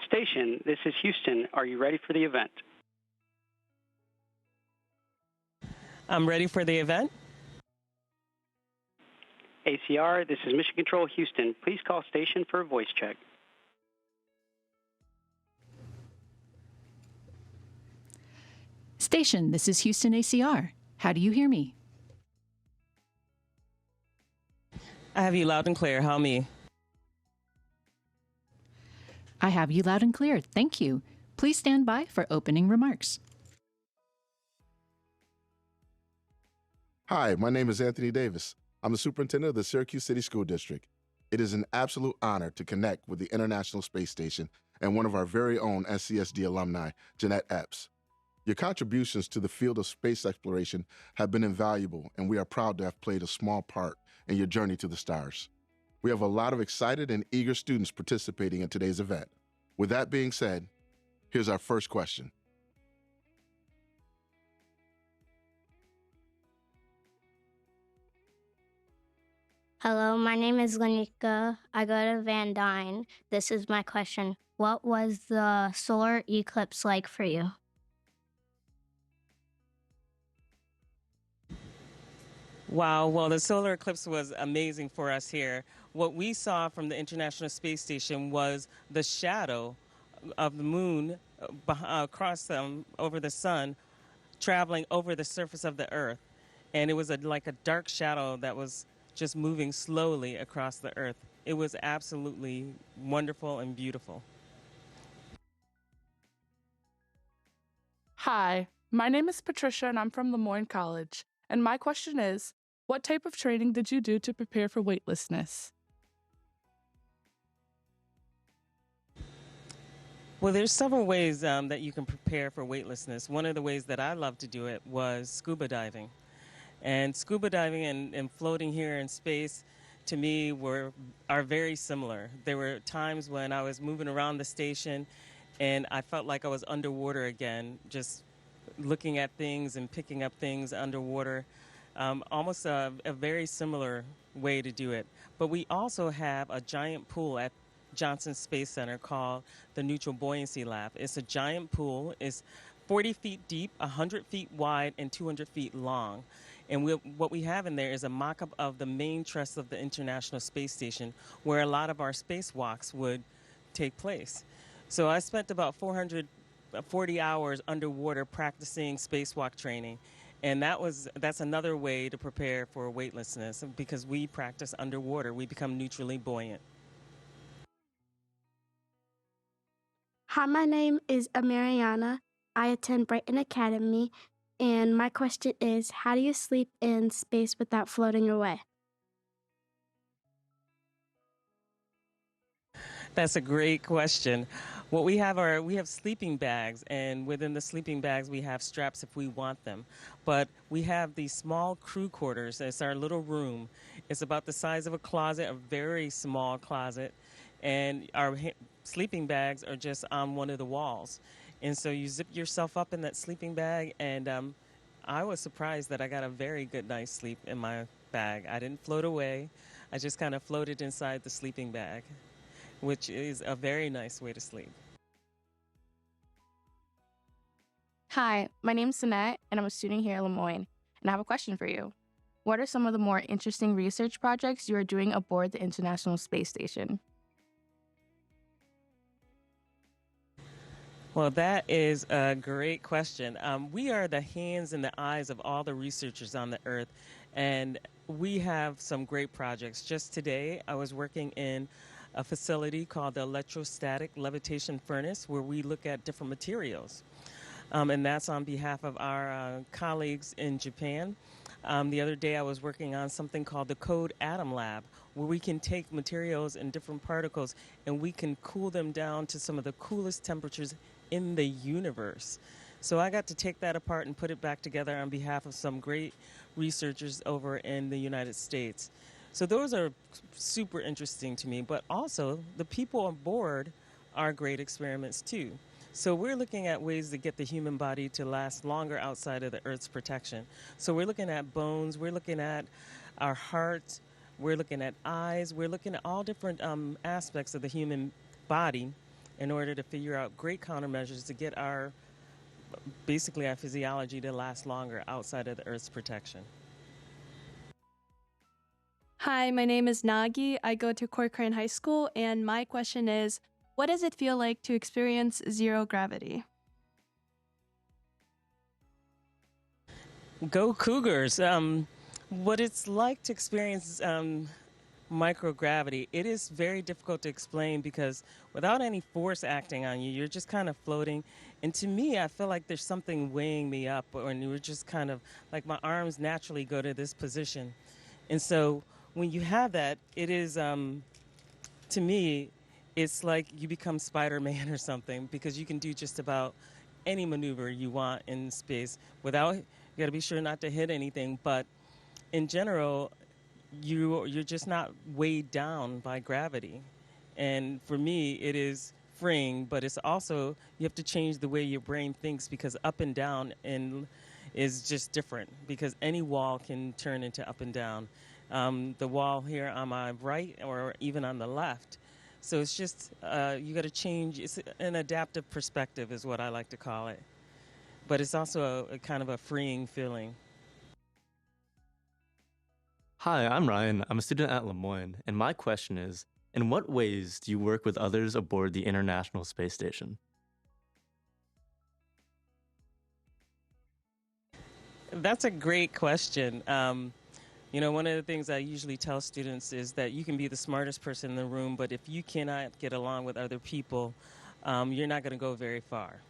Station, this is Houston. Are you ready for the event? I'm ready for the event. ACR, this is Mission Control Houston. Please call station for a voice check. Station, this is Houston ACR. How do you hear me? I have you loud and clear. How me? I have you loud and clear. Thank you. Please stand by for opening remarks. Hi, my name is Anthony Davis. I'm the superintendent of the Syracuse City School District. It is an absolute honor to connect with the International Space Station and one of our very own SCSD alumni, Jeanette Epps. Your contributions to the field of space exploration have been invaluable, and we are proud to have played a small part in your journey to the stars. We have a lot of excited and eager students participating in today's event. With that being said, here's our first question. Hello, my name is Lanika. I go to Van Dyne. This is my question. What was the solar eclipse like for you? Wow, well, the solar eclipse was amazing for us here. What we saw from the International Space Station was the shadow of the moon across over the sun, traveling over the surface of the Earth. And it was like a dark shadow that was just moving slowly across the Earth. It was absolutely wonderful and beautiful. Hi, my name is Patricia and I'm from Lemoyne College. And my question is, what type of training did you do to prepare for weightlessness? Well, there's several ways that you can prepare for weightlessness. One of the ways that I love to do it was scuba diving. And scuba diving and floating here in space, to me, are very similar. There were times when I was moving around the station and I felt like I was underwater again, just looking at things and picking up things underwater. Almost a very similar way to do it. But we also have a giant pool at Johnson Space Center called the Neutral Buoyancy Lab. It's a giant pool. It's 40 feet deep, 100 feet wide, and 200 feet long. And what we have in there is a mock-up of the main truss of the International Space Station, where a lot of our spacewalks would take place. So I spent about 440 hours underwater practicing spacewalk training. And that's another way to prepare for weightlessness, because we practice underwater. We become neutrally buoyant. Hi, my name is Amariana. I attend Brighton Academy, and my question is, how do you sleep in space without floating away? That's a great question. What we have sleeping bags, and within the sleeping bags we have straps if we want them. But we have these small crew quarters. It's our little room. It's about the size of a closet, a very small closet, and our sleeping bags are just on one of the walls. And so you zip yourself up in that sleeping bag, and I was surprised that I got a very good night's sleep in my bag. I didn't float away. I just kind of floated inside the sleeping bag, which is a very nice way to sleep. Hi, my name's Jeanette, and I'm a student here at Lemoyne, and I have a question for you. What are some of the more interesting research projects you are doing aboard the International Space Station? Well, that is a great question. We are the hands and the eyes of all the researchers on the Earth, and we have some great projects. Just today, I was working in a facility called the Electrostatic Levitation Furnace, where we look at different materials. And that's on behalf of our colleagues in Japan. The other day I was working on something called the Code Atom Lab, where we can take materials and different particles and we can cool them down to some of the coolest temperatures in the universe. So I got to take that apart and put it back together on behalf of some great researchers over in the United States. So those are super interesting to me, but also the people on board are great experiments too. So we're looking at ways to get the human body to last longer outside of the Earth's protection. So we're looking at bones, we're looking at our heart, we're looking at eyes, we're looking at all different aspects of the human body in order to figure out great countermeasures to get basically our physiology to last longer outside of the Earth's protection. Hi, my name is Nagi. I go to Corcoran High School, and my question is, what does it feel like to experience zero gravity? Go Cougars! What it's like to experience microgravity, it is very difficult to explain because without any force acting on you, you're just kind of floating. And to me, I feel like there's something weighing me up, and you're just kind of like my arms naturally go to this position. And so when you have that, it is, to me, it's like you become Spider-Man or something because you can do just about any maneuver you want in space without, you got to be sure not to hit anything. But in general, you're just not weighed down by gravity. And for me, it is freeing, but it's also, you have to change the way your brain thinks because up and down is just different because any wall can turn into up and down. The wall here on my right or even on the left. So it's just, you got to change. It's an adaptive perspective is what I like to call it. But it's also a kind of a freeing feeling. Hi, I'm Ryan. I'm a student at Lemoyne, and my question is, in what ways do you work with others aboard the International Space Station? That's a great question. One of the things I usually tell students is that you can be the smartest person in the room, but if you cannot get along with other people, you're not going to go very far.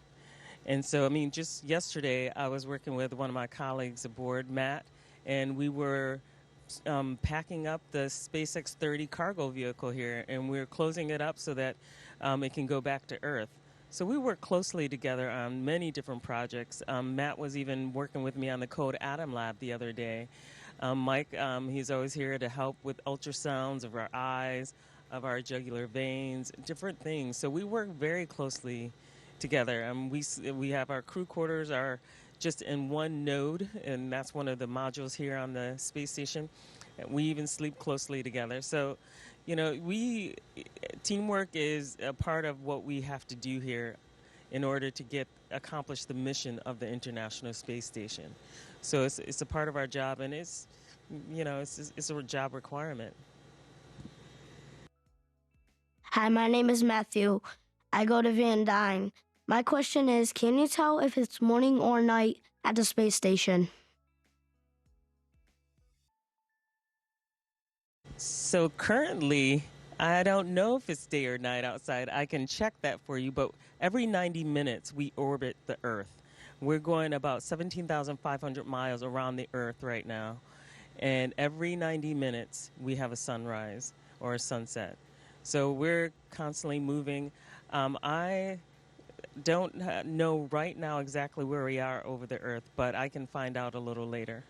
And so, just yesterday, I was working with one of my colleagues aboard, Matt, and we were packing up the SpaceX 30 cargo vehicle here, and we're closing it up so that it can go back to Earth. So we work closely together on many different projects. Matt was even working with me on the Code Atom Lab the other day. Mike, he's always here to help with ultrasounds of our eyes, of our jugular veins, different things. So we work very closely together. We have our crew quarters are just in one node, and that's one of the modules here on the space station. We even sleep closely together. So, teamwork is a part of what we have to do here in order to accomplish the mission of the International Space Station. So it's a part of our job, and it's a job requirement. Hi, my name is Matthew. I go to Van Dyne. My question is, can you tell if it's morning or night at the space station? So currently, I don't know if it's day or night outside. I can check that for you, but every 90 minutes we orbit the Earth. We're going about 17,500 miles around the Earth right now. And every 90 minutes we have a sunrise or a sunset. So we're constantly moving. I don't know right now exactly where we are over the Earth, but I can find out a little later.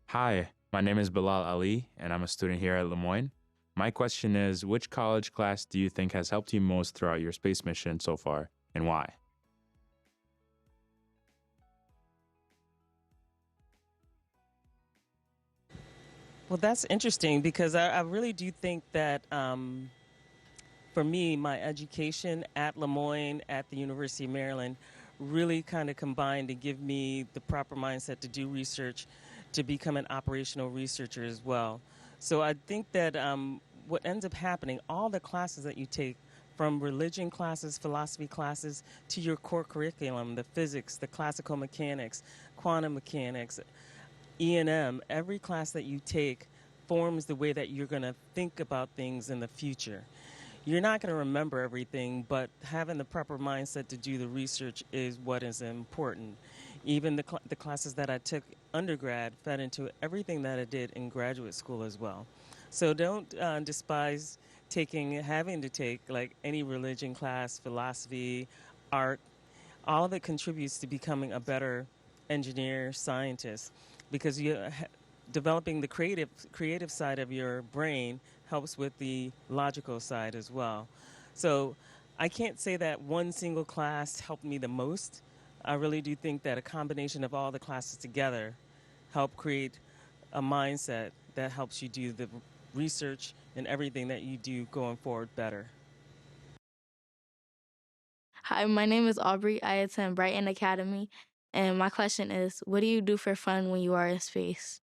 Hi, my name is Bilal Ali, and I'm a student here at Lemoyne. My question is, which college class do you think has helped you most throughout your space mission so far, and why? Well, that's interesting because I really do think that for me, my education at Lemoyne, at the University of Maryland, really kind of combined to give me the proper mindset to do research, to become an operational researcher as well. So I think that what ends up happening, all the classes that you take, from religion classes, philosophy classes, to your core curriculum, the physics, the classical mechanics, quantum mechanics, E&M, every class that you take forms the way that you're going to think about things in the future. You're not going to remember everything, but having the proper mindset to do the research is what is important. Even the classes that I took undergrad fed into everything that I did in graduate school as well. So don't despise having to take like any religion class, philosophy, art. All of it contributes to becoming a better engineer, scientist, because developing the creative side of your brain helps with the logical side as well. So I can't say that one single class helped me the most. I really do think that a combination of all the classes together help create a mindset that helps you do the research and everything that you do going forward better. Hi, my name is Aubrey. I attend Brighton Academy. And my question is, what do you do for fun when you are in space?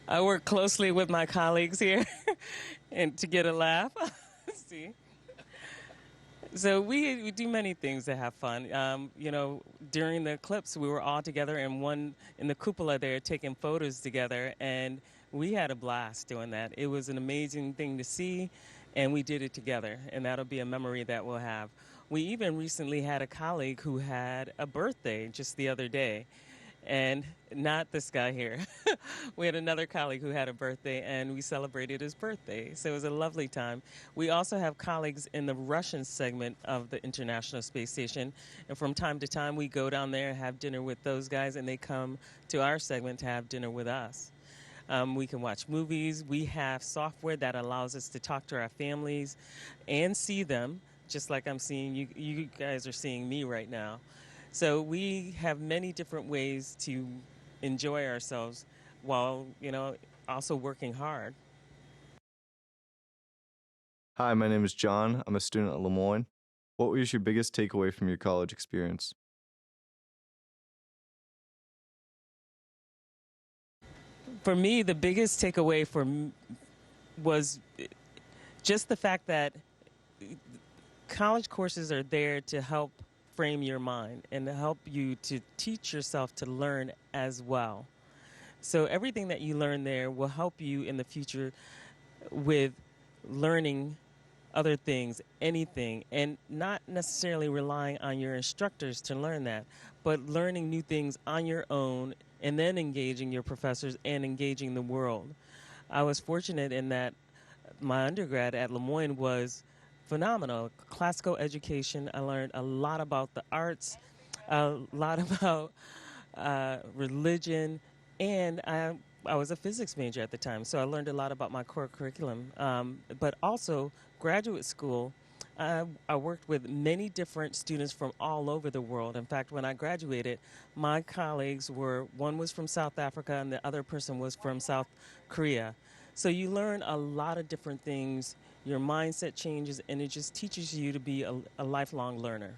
I work closely with my colleagues here and to get a laugh. See? So we do many things to have fun. During the eclipse, we were all together in the cupola there taking photos together, and we had a blast doing that. It was an amazing thing to see, and we did it together, and that'll be a memory that we'll have. We even recently had a colleague who had a birthday just the other day, and not this guy here. We had another colleague who had a birthday, and we celebrated his birthday. So it was a lovely time. We also have colleagues in the Russian segment of the International Space Station, and from time to time we go down there and have dinner with those guys, and they come to our segment to have dinner with us. We can watch movies. We have software that allows us to talk to our families and see them, just like I'm seeing you. You guys are seeing me right now. So we have many different ways to enjoy ourselves while, also working hard. Hi, my name is John. I'm a student at Le Moyne. What was your biggest takeaway from your college experience? For me, the biggest takeaway was just the fact that college courses are there to help frame your mind and to help you to teach yourself to learn as well. So everything that you learn there will help you in the future with learning other things, anything, and not necessarily relying on your instructors to learn that, but learning new things on your own and then engaging your professors and engaging the world. I was fortunate in that my undergrad at Le Moyne was phenomenal. Classical education. I learned a lot about the arts, a lot about religion, and I was a physics major at the time, so I learned a lot about my core curriculum. But also, graduate school, I worked with many different students from all over the world. In fact, when I graduated, my colleagues one was from South Africa and the other person was from South Korea. So you learn a lot of different things, your mindset changes, and it just teaches you to be a lifelong learner.